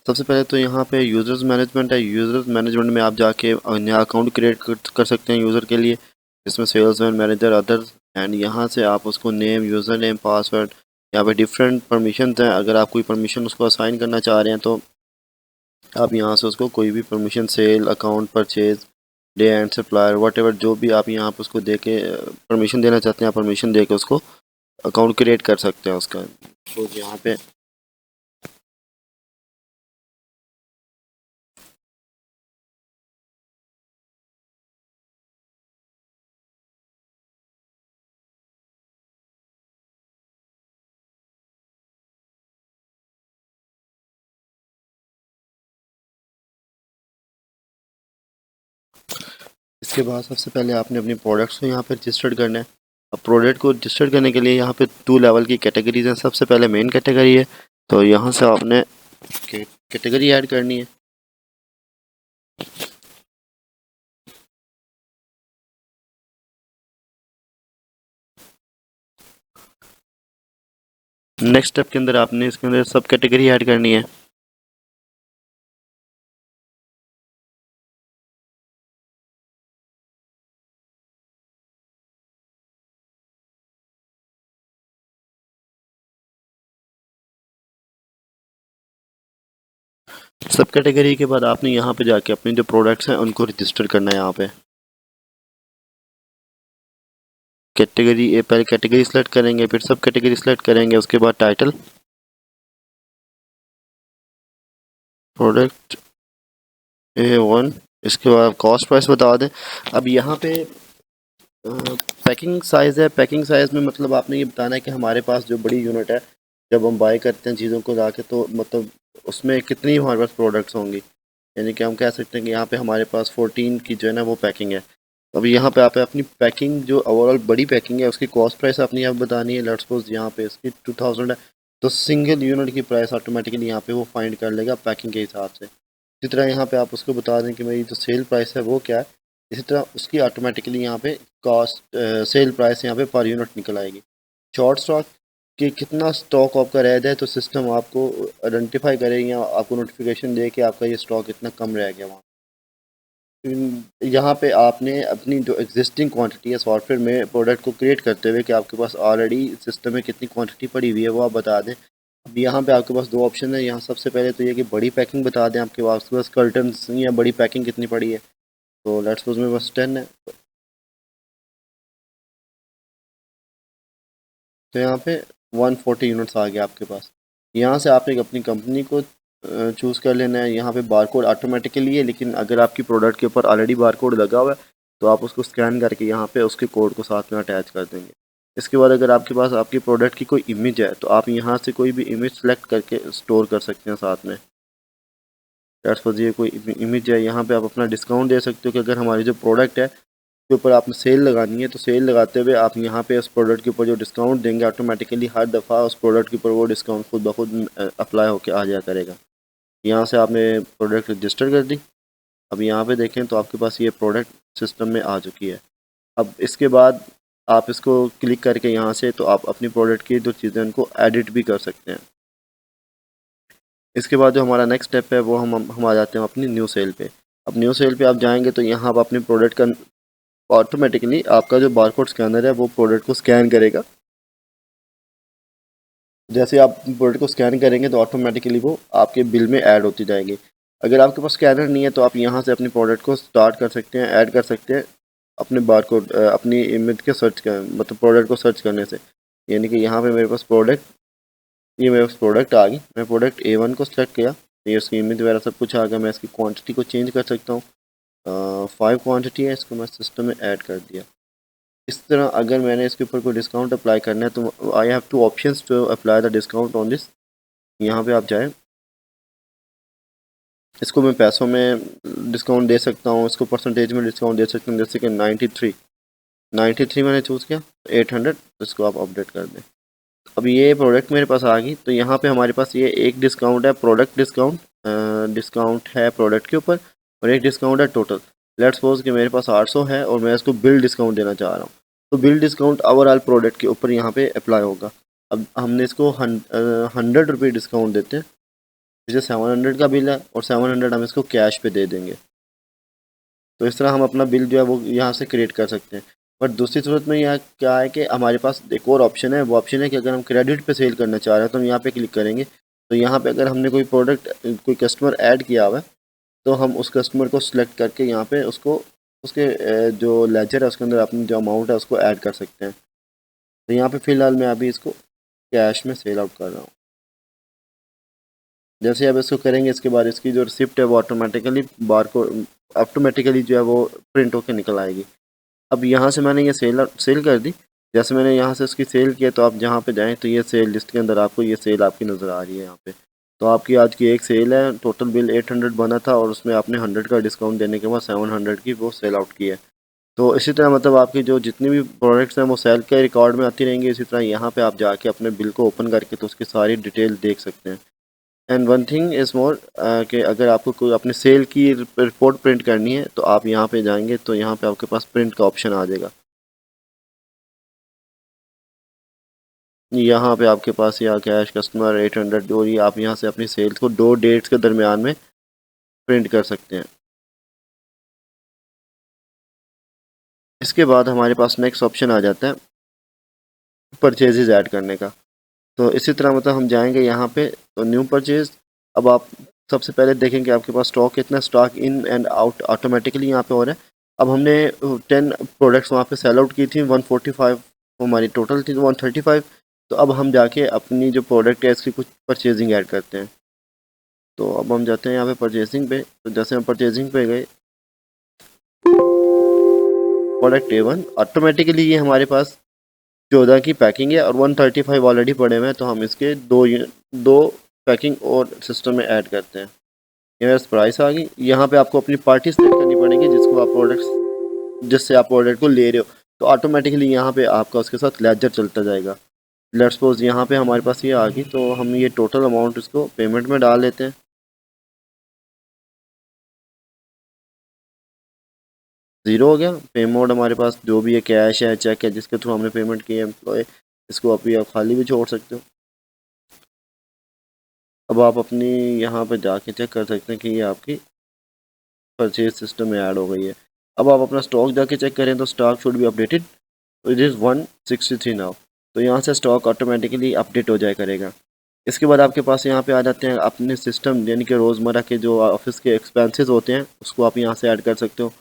सबसे पहले तो यहाँ पे यूज़र्स मैनेजमेंट है। यूज़र्स मैनेजमेंट में आप जाके नया अकाउंट क्रिएट कर सकते हैं यूज़र के लिए, इसमें सेल्समैन, मैनेजर, अदर्स, एंड यहाँ से आप उसको नेम, यूज़र नेम, पासवर्ड, यहाँ पे डिफरेंट परमिशन हैं। अगर आप कोई परमिशन उसको असाइन करना चाह रहे हैं तो आप यहाँ से उसको कोई भी permission, sale, account, purchase, day and supplier, whatever, जो भी आप यहाँ पर उसको दे के परमिशन देना चाहते हैं, परमिशन दे के उसको अकाउंट क्रिएट कर सकते हैं उसका। तो यहाँ पे इसके बाद सबसे पहले आपने अपने प्रोडक्ट्स को यहाँ पे रजिस्टर्ड करना है। अब प्रोडक्ट को रजिस्टर करने के लिए यहाँ पे 2 लेवल की कैटेगरीज हैं। सबसे पहले मेन कैटेगरी है, तो यहाँ से आपने कैटेगरी ऐड करनी है। नेक्स्ट स्टेप के अंदर आपने इसके अंदर सब कैटेगरी ऐड करनी है। सब कैटेगरी के बाद आपने यहाँ पे जाके अपने जो प्रोडक्ट्स हैं उनको रजिस्टर करना है। यहाँ पे कैटेगरी पहले कैटेगरी सेलेक्ट करेंगे, फिर सब कैटेगरी सेलेक्ट करेंगे, उसके बाद टाइटल, प्रोडक्ट A1, इसके बाद कॉस्ट प्राइस बता दें। अब यहाँ पे पैकिंग साइज़ है। पैकिंग साइज़ में मतलब आपने ये बताना है कि हमारे पास जो बड़ी यूनिट है, जब हम बाई करते हैं चीज़ों को लाके, तो मतलब उसमें कितनी हमारे पास प्रोडक्ट्स होंगी। यानी कि हम कह सकते हैं कि यहाँ पे हमारे पास 14 की जो है ना वो पैकिंग है। अब यहाँ पे आप अपनी पैकिंग जो ओवरऑल बड़ी पैकिंग है उसकी कॉस्ट प्राइस अपनी आप बतानी है। लेट्स सपोज यहाँ पे इसकी 2000 है, तो सिंगल यूनिट की प्राइस ऑटोमेटिकली यहाँ पे वो फाइंड कर लेगा पैकिंग के हिसाब से। इसी तरह यहाँ पे आप उसको बता दें कि मेरी जो सेल प्राइस है वो क्या है, इसी तरह उसकी ऑटोमेटिकली यहाँ पे कॉस्ट सेल प्राइस यहाँ पे पर यूनिट निकल आएगी। शॉर्ट स्टॉक कि कितना स्टॉक आपका रह जाए तो सिस्टम आपको आइडेंटिफाई करेगी या आपको नोटिफिकेशन दे कि आपका ये स्टॉक इतना कम रह गया वहाँ। यहाँ पे आपने अपनी जो एग्जिस्टिंग क्वांटिटी है सॉफ्टवेयर में प्रोडक्ट को क्रिएट करते हुए कि आपके पास ऑलरेडी सिस्टम में कितनी क्वांटिटी पड़ी हुई है वो आप बता दें। अब यहाँ पे आपके पास 2 ऑप्शन है। यहाँ सबसे पहले तो ये कि बड़ी पैकिंग बता दें आपके पास कर्टन्स या बड़ी पैकिंग कितनी पड़ी है। तो लेट्स सपोज मेरे पास 10 है, तो यहाँ पे 140 यूनिट्स आ गया आपके पास। यहाँ से आपने अपनी कंपनी को चूज़ कर लेना है। यहाँ पे बारकोड ऑटोमेटिकली है, लेकिन अगर आपकी प्रोडक्ट के ऊपर ऑलरेडी बारकोड लगा हुआ है तो आप उसको स्कैन करके यहाँ पे उसके कोड को साथ में अटैच कर देंगे। इसके बाद अगर आपके पास आपकी प्रोडक्ट की कोई इमेज है तो आप यहाँ से कोई भी इमेज सेलेक्ट करके स्टोर कर सकते हैं साथ में। दैट्स फॉर ये कोई इमेज है। यहाँ पे आप अपना डिस्काउंट दे सकते हो कि अगर हमारी जो प्रोडक्ट है के ऊपर आपने सेल लगानी है तो सेल लगाते हुए आप यहाँ पे उस प्रोडक्ट के ऊपर जो डिस्काउंट देंगे ऑटोमेटिकली हर दफ़ा उस प्रोडक्ट के ऊपर वो डिस्काउंट खुद ब खुद अप्लाई होकर आ जाया करेगा। यहाँ से आपने प्रोडक्ट रजिस्टर कर दी। अब यहाँ पे देखें तो आपके पास ये प्रोडक्ट सिस्टम में आ चुकी है। अब इसके बाद आप इसको क्लिक करके यहाँ से तो आप अपनी प्रोडक्ट की जो चीज़ें उनको एडिट भी कर सकते हैं। इसके बाद जो हमारा नेक्स्ट स्टेप है वो हम आ जाते हैं अपनी न्यू सेल पे। अब न्यू सेल पे आप जाएंगे तो यहाँ आप अपने प्रोडक्ट का ऑटोमेटिकली आपका जो बारकोड स्कैनर है वो प्रोडक्ट को स्कैन करेगा। जैसे आप प्रोडक्ट को स्कैन करेंगे तो ऑटोमेटिकली वो आपके बिल में ऐड होती जाएगी। अगर आपके पास स्कैनर नहीं है तो आप यहाँ से अपनी प्रोडक्ट को स्टार्ट कर सकते हैं, ऐड कर सकते हैं अपने बारकोड अपनी इमेज के सर्च कर मतलब प्रोडक्ट को सर्च करने से। यानी कि यहाँ पे मेरे पास प्रोडक्ट, ये मेरे पास प्रोडक्ट आ गई। मैं प्रोडक्ट A1 को सिलेक्ट किया, ये उसकी इमेज वगैरह सब कुछ आ गया। मैं इसकी क्वान्टिटी को चेंज कर सकता हूँ। 5 क्वान्टिटी है, इसको मैं सिस्टम में ऐड कर दिया। इस तरह अगर मैंने इसके ऊपर कोई डिस्काउंट अप्लाई करना है तो I have 2 options to apply the discount on this. यहाँ पे आप जाएं, इसको मैं पैसों में डिस्काउंट दे सकता हूँ, इसको परसेंटेज में डिस्काउंट दे सकता हूँ। जैसे कि 93 मैंने चूज़ किया, 800 इसको आप अपडेट कर दें। अब ये प्रोडक्ट मेरे पास आ गई। तो यहाँ पे हमारे पास ये एक डिस्काउंट है, प्रोडक्ट डिस्काउंट डिस्काउंट है प्रोडक्ट के ऊपर, और एक डिस्काउंट है टोटल। लेट्स सपोज कि मेरे पास 800 है और मैं इसको बिल डिस्काउंट देना चाह रहा हूँ, तो बिल डिस्काउंट ओवरऑल प्रोडक्ट के ऊपर यहाँ पे अप्लाई होगा। अब हमने इसको 100 रुपये डिस्काउंट देते हैं। जैसे 700 का बिल है और 700 हम इसको कैश पे दे देंगे। तो इस तरह हम अपना बिल जो है वो यहाँ से क्रिएट कर सकते हैं। बट दूसरी सूरत में यहाँ क्या है कि हमारे पास एक और ऑप्शन है, वो ऑप्शन है कि अगर हम क्रेडिट पे सेल करना चाह रहे हैं तो हम यहाँ पे क्लिक करेंगे। तो यहाँ पे अगर हमने कोई प्रोडक्ट, कोई कस्टमर ऐड किया हुआ है, तो हम उस कस्टमर को सिलेक्ट करके यहाँ पे उसको उसके जो लेजर है उसके अंदर अपनी जो अमाउंट है उसको ऐड कर सकते हैं। तो यहाँ पे फ़िलहाल मैं अभी इसको कैश में सेल आउट कर रहा हूँ। जैसे अब इसको करेंगे इसके बाद इसकी जो रिसिप्ट है वो ऑटोमेटिकली जो है वो प्रिंट होकर निकल आएगी। अब यहाँ से मैंने ये सेल कर दी। जैसे मैंने यहाँ से इसकी सेल किया तो आप जहाँ पे जाएं तो ये सेल लिस्ट के अंदर आपको ये सेल आपकी नज़र आ रही है यहाँ पे। तो आपकी आज की एक सेल है, टोटल बिल 800 बना था और उसमें आपने 100 का डिस्काउंट देने के बाद 700 की वो सेल आउट की है। तो इसी तरह मतलब आपकी जो जितनी भी प्रोडक्ट्स हैं वो सेल के रिकॉर्ड में आती रहेंगी। इसी तरह यहाँ पे आप जाके अपने बिल को ओपन करके तो उसकी सारी डिटेल देख सकते हैं। And one thing is more कि अगर आपको कोई अपने सेल की रिपोर्ट प्रिंट करनी है तो आप यहाँ पे जाएंगे तो यहाँ पे आपके पास प्रिंट का ऑप्शन आ जाएगा। यहाँ पे आपके पास या कैश कस्टमर 800 और ये आप यहाँ से अपनी सेल्स को 2 डेट्स के दरमियान में प्रिंट कर सकते हैं। इसके बाद हमारे पास नेक्स्ट ऑप्शन आ जाता है परचेजेज ऐड करने का। तो इसी तरह मतलब हम जाएंगे यहाँ पे तो न्यू परचेज। अब आप सबसे पहले देखेंगे आपके पास स्टॉक कितना, stock in and out automatically यहाँ पे हो रहा है। अब हमने 10 प्रोडक्ट्स वहाँ पे सेल आउट की थी, 145 हमारी टोटल थी, 135। तो अब हम जाके अपनी जो प्रोडक्ट है इसकी कुछ परचेजिंग ऐड करते हैं। तो अब हम जाते हैं यहाँ पे परचेजिंग पे। तो जैसे हम परचेजिंग पे गए, प्रोडक्ट A1 ऑटोमेटिकली ये हमारे पास 14 की पैकिंग है और 135 ऑलरेडी पड़े हुए हैं। तो हम इसके दो पैकिंग और सिस्टम में ऐड करते हैं। ये मेरे प्राइस आ गई। यहाँ पे आपको अपनी पार्टी सेलेक्ट करनी पड़ेगी जिसको आप जिससे आप प्रोडक्ट को ले रहे हो। तो ऑटोमेटिकली यहाँ पे आपका उसके साथ लेजर चलता जाएगा। लेट्स सपोज यहाँ पे हमारे पास ये आ गई तो हम ये टोटल अमाउंट इसको पेमेंट में डाल लेते हैं। ज़ीरो हो गया पे मोड हमारे पास, जो भी है कैश है चेक है जिसके थ्रू हमने पेमेंट की है एम्प्लॉय, इसको अभी आप खाली भी छोड़ सकते हो। अब आप अपनी यहाँ पे जाके चेक कर सकते हैं कि ये आपकी परचेज सिस्टम में ऐड हो गई है। अब आप अपना स्टॉक जाके चेक करें तो stock should be updated, it is 163 now. तो यहाँ से स्टॉक ऑटोमेटिकली अपडेट हो जाए करेगा। इसके बाद आपके पास यहाँ पे आ जाते हैं अपने सिस्टम, यानी कि रोज़मर्रा के जो ऑफिस के एक्सपेंसेस होते हैं उसको आप यहाँ से ऐड कर सकते हो।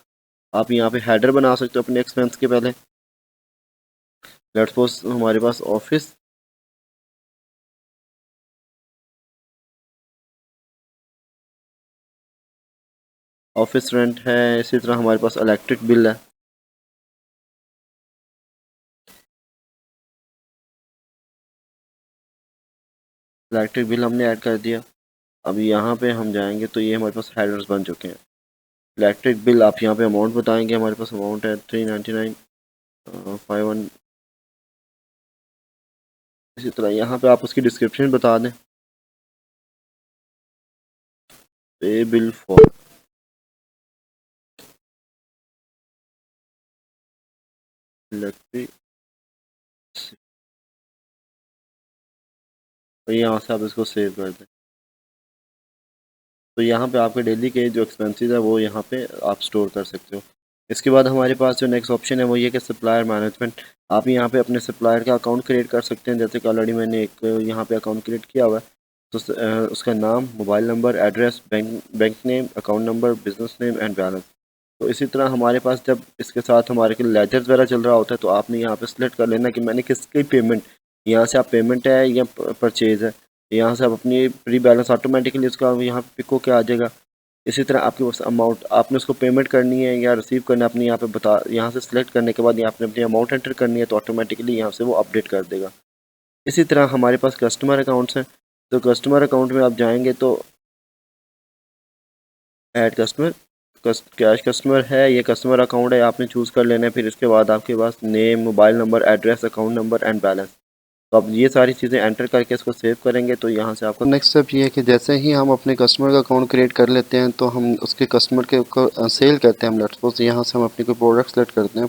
आप यहाँ पे हेडर बना सकते हो अपने एक्सपेंस के पहले। लेट्स सपोज हमारे पास ऑफिस रेंट है। इसी तरह हमारे पास इलेक्ट्रिक बिल है। इलेक्ट्रिक बिल हमने ऐड कर दिया। अब यहाँ पे हम जाएंगे तो ये हमारे पास हेडर्स बन चुके हैं। इलेक्ट्रिक बिल आप यहाँ पे अमाउंट बताएंगे, हमारे पास अमाउंट है 399 51। इसी तरह यहाँ पे आप उसकी डिस्क्रिप्शन बता दें, पे बिल फॉर इलेक्ट्रिक। तो यहाँ से आप इसको सेव कर दें। तो यहाँ पे आपके डेली के जो एक्सपेंसेस है वो यहाँ पे आप स्टोर कर सकते हो। इसके बाद हमारे पास जो नेक्स्ट ऑप्शन है वो ये कि सप्लायर मैनेजमेंट। आप यहाँ पे अपने सप्लायर का अकाउंट क्रिएट कर सकते हैं। जैसे कि ऑलरेडी मैंने एक यहाँ पे अकाउंट क्रिएट किया हुआ है। तो उसका नाम, mobile number, address, bank name, account number, business name and balance. तो इसी तरह हमारे पास जब इसके साथ हमारे के लेजर वगैरह चल रहा होता है तो आपने यहाँ पे सिलेक्ट कर लेना कि मैंने किसकी पेमेंट, यहाँ से आप पेमेंट है या परचेज है। यहाँ से आप अपनी प्री बैलेंस ऑटोमेटिकली उसका यहाँ पे पिक होके आ जाएगा। इसी तरह आपके पास अमाउंट आपने उसको पेमेंट करनी है या रिसीव करना है, अपनी यहाँ पे यहाँ से सिलेक्ट करने के बाद यहाँ आपने अपनी अमाउंट एंटर करनी है तो ऑटोमेटिकली यहाँ से वो अपडेट कर देगा। इसी तरह हमारे पास कस्टमर अकाउंट्स हैं। तो कस्टमर अकाउंट में आप जाएंगे तो ऐड कस्टमर, कैश कस्टमर है, ये कस्टमर अकाउंट है, आपने चूज़ कर लेना है। फिर इसके बाद आपके पास name, mobile number, address, account number and balance. तो आप ये सारी चीज़ें एंटर करके इसको सेव करेंगे तो यहाँ से आपको नेक्स्ट स्टेप ये है कि जैसे ही हम अपने कस्टमर का अकाउंट क्रिएट कर लेते हैं तो हम उसके कस्टमर के सेल करते हैं। हम लेट्स सपोज यहाँ से हम अपनी कोई प्रोडक्ट सेलेक्ट करते हैं,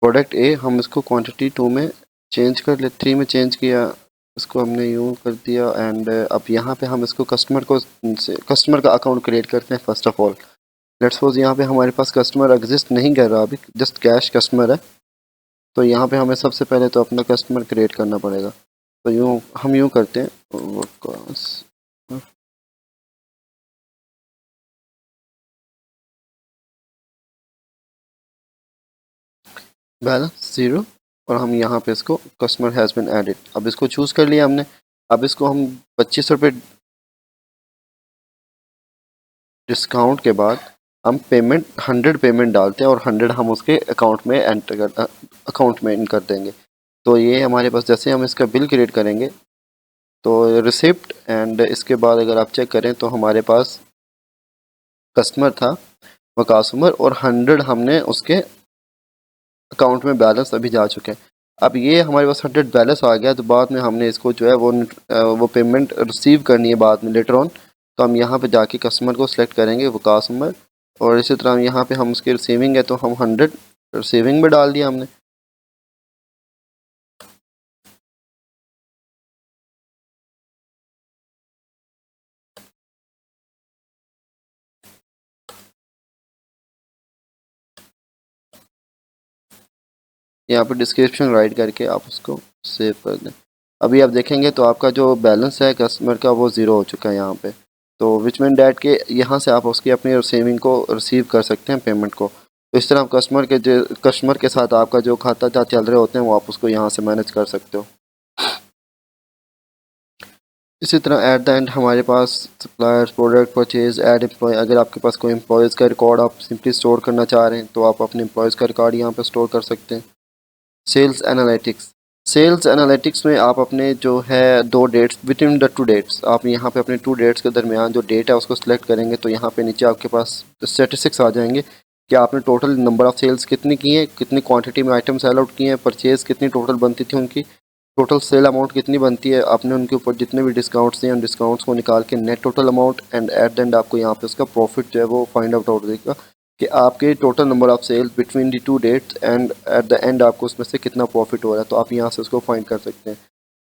प्रोडक्ट ए हम इसको क्वांटिटी 2 में चेंज कर ले, 3 में चेंज किया इसको हमने यूँ कर दिया एंड अब यहाँ पे हम इसको कस्टमर का अकाउंट क्रिएट करते हैं। First of all let's suppose यहाँ पे हमारे पास कस्टमर एग्जिस्ट नहीं कर रहा, अभी जस्ट कैश कस्टमर है। तो यहाँ पे हमें सबसे पहले तो अपना कस्टमर क्रिएट करना पड़ेगा। तो हम यूँ करते हैं बैलेंस 0 और हम यहाँ पे इसको कस्टमर हैज़ बिन एडिड, अब इसको चूज़ कर लिया हमने। अब इसको हम 25 रुपये डिस्काउंट के बाद हम पेमेंट 100 पेमेंट डालते हैं और 100 हम उसके अकाउंट में इन कर देंगे। तो ये हमारे पास जैसे हम इसका बिल क्रिएट करेंगे तो रिसिप्ट एंड इसके बाद अगर आप चेक करें तो हमारे पास कस्टमर था वो कस्टमर और 100 हमने उसके अकाउंट में बैलेंस अभी जा चुके हैं। अब ये हमारे पास 100 बैलेंस आ गया तो बाद में हमने इसको जो है वो पेमेंट रिसीव करनी है बाद में लेटर ऑन। तो हम यहाँ पे जाके कस्टमर को सिलेक्ट करेंगे वो कस्टमर, और इसी तरह यहाँ पे हम उसकी रिसीविंग है तो हम 100 रिसीविंग में डाल दिया हमने। यहाँ पे डिस्क्रिप्शन राइट करके आप उसको सेव कर दें। अभी आप देखेंगे तो आपका जो बैलेंस है कस्टमर का वो ज़ीरो हो चुका है यहाँ पे। तो विच मीन डैट के यहाँ से आप उसकी अपनी सेविंग को रिसीव कर सकते हैं पेमेंट को। तो इस तरह आप कस्टमर के साथ आपका जो खाता चल रहे होते हैं वो आप उसको यहाँ से मैनेज कर सकते हो। इसी तरह एट द एंड हमारे पास suppliers, product purchase, add employ. अगर आपके पास कोई एम्प्लॉयज़ का रिकॉर्ड आप सिंपली स्टोर करना चाह रहे हैं तो आप अपने एम्प्लॉयज़ का रिकॉर्ड यहाँ पर स्टोर कर सकते हैं। सेल्स एनालिटिक्स में आप अपने जो है दो dates between the two dates, आप यहाँ पे अपने टू डेट्स के दरमियान जो डेट है उसको सिलेक्ट करेंगे तो यहाँ पे नीचे आपके पास स्टेटिस्टिक्स आ जाएंगे कि आपने टोटल नंबर ऑफ़ सेल्स कितनी की है, कितनी क्वांटिटी में आइटम सेल आउट किए हैं, परचेज़ कितनी टोटल बनती थी उनकी, टोटल सेल अमाउंट कितनी बनती है, आपने उनके ऊपर जितने भी डिस्काउंट्स दिए उन डिस्काउंट्स को निकाल के net total amount and at the end आपको यहाँ पे उसका प्रॉफिट जो है वो फाइंड आउट हो जाएगा कि आपके total number of sales between the two dates and at the end आपको उसमें से कितना प्रॉफिट हो रहा है। तो आप यहाँ से उसको फाइंड कर सकते हैं।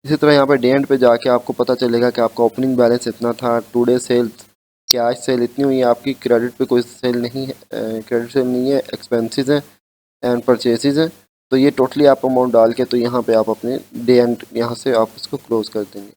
इसी तरह यहाँ पे डे एंड पे जाके आपको पता चलेगा कि आपका ओपनिंग बैलेंस इतना था, today sales cash sale इतनी हुई है आपकी, क्रेडिट पे कोई सेल नहीं है, क्रेडिट सेल नहीं है, एक्सपेंसेस हैं एंड परचेसेस हैं। तो ये टोटली आप अमाउंट डाल के तो यहाँ पे आप अपने डे एंड यहाँ से आप इसको क्लोज कर देंगे।